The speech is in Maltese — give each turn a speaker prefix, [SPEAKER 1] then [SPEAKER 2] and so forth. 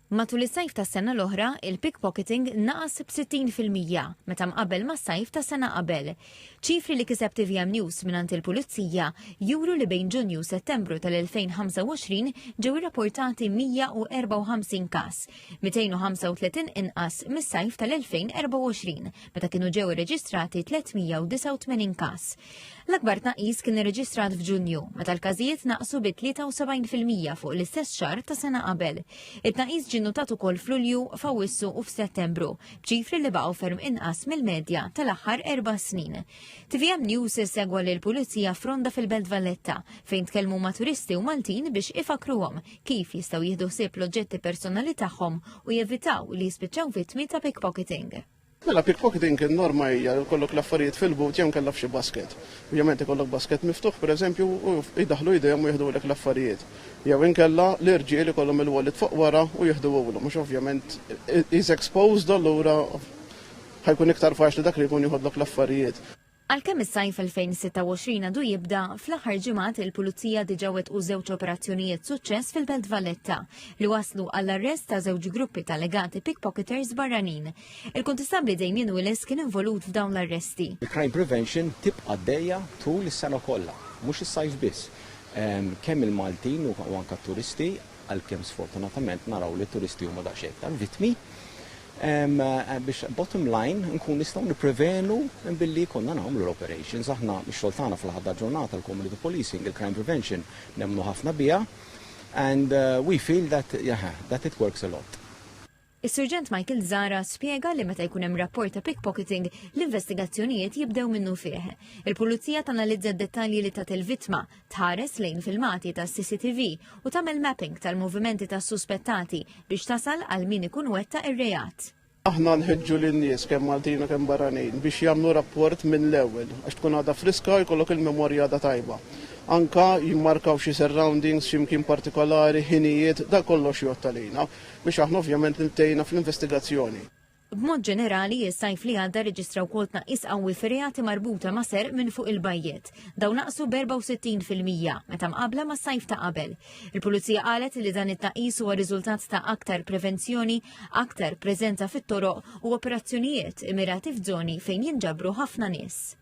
[SPEAKER 1] Matul is-sajf tas-sena l-oħra, il-pickpocketing naqas b'60% meta mqabbel mas-sajf tas-sena qabel. ċifri li kiseb TVM News mingħand il-Pulizija juru li bejn Ġunju u Settembru tal-2025 ġew irrapportati 154 każ, 235 inqas mis-sajf tal-2024 meta kienu ġew irreġistrati 389 każ. L-akbar tnaqqis kien irreġistrat f'Ġunju meta l-każijiet naqsu bi 73% fuq l-istess xahar ta' sena qabel. It-tnaqqis notat ukoll f'Lulju, f'Awwissu u f'Settembru, b'ċifri li baqgħu ferm inqas mill-medja tal-aħħar 4 snin. TVM News issegwa lil pulizija f'ronda fil-Belt Valletta fejn tkellmu ma' turisti u Maltin biex ifakruhom kif jistgħu jieħdu ħsieb l-oġġetti personali tagħhom u jevitaw li jispiċċaw vittmi ta' pickpocketing.
[SPEAKER 2] Mela pickpocketing norma hija jkollok l-affarijiet fil-but jew kellha f'xi basket. Ovvjament ikollok basket miftuħ pereżempju u jidaħlu idejhom u jieħdulek l-affarijiet. Jew inkella l-irġiel ikollhom il-wallet fuq wara u jieħduhom mhux ovvjament is exposed allura ħajkun iktar faċli dak li jkun jieħodlok l-affarijiet.
[SPEAKER 1] Għalkemm is-sajf 2026 għadu jibda, fl-aħħar ġimgħat il-Pulizija diġà wettqu żewġ operazzjonijiet suċċess fil-Belt Valletta li waslu għall-arrest ta' żewġ gruppi ta' legati pickpocketers barranin. Il-Kontistabbli Damien Willis kien involut f'dawn l-arresti.
[SPEAKER 3] Il-crime prevention tibqa' għaddejja tul is-sena kollha, mhux is-sajf biss. Kemm il-Maltin u anke turisti, għalkemm sfortunatament naraw li turisti huma daqsxejn aktar vittmi. Biex bottom line nkun nistgħu nipprevenu billi konna nagħmlu l-operations aħna x-xogħol tagħna fl-ħadda ġurnata l-community policing, il-crime prevention nemmnu ħafna biha and we feel that it works a lot.
[SPEAKER 1] Is-Surġent Michael Zara spjega li meta jkun hemm rapport ta' pickpocketing l-investigazzjonijiet jibdew minnu fih. Il-Pulizija tanalizza d-dettalji li tat il-vittma, tħares lejn filmati ta' CCTV u tagħmel mapping tal-movimenti tas suspettati biex tasal għal min ikun wetta ir-reat.
[SPEAKER 2] Aħna nħeġġu lin-nies kemm Maltin u kemm barranin biex jagħmlu rapport minn l-ewwel għax tkun għadha friska jkollok il-memorja għadha tajba. Anka jimmarkaw xi surroundings x'imkien partikolari, ħinijiet, da kollox jgħod għalina biex aħna ovvjament niltejna fl-investigazzjoni.
[SPEAKER 1] B'mod ġenerali, is-sajf li għadda reġistraw kol tnaqqis qawwi fir-reati marbuta ma' ser minn fuq il-bajjiet. Dawn naqsu b'64% meta mqabbla mas-sajf ta' qabel. Il-Pulizija qalet li dan it-tnaqqis huwa riżultat ta' aktar prevenzjoni, aktar preżenza fit-toroq u operazzjonijiet immirati f'żoni fejn jinġabru ħafna nies.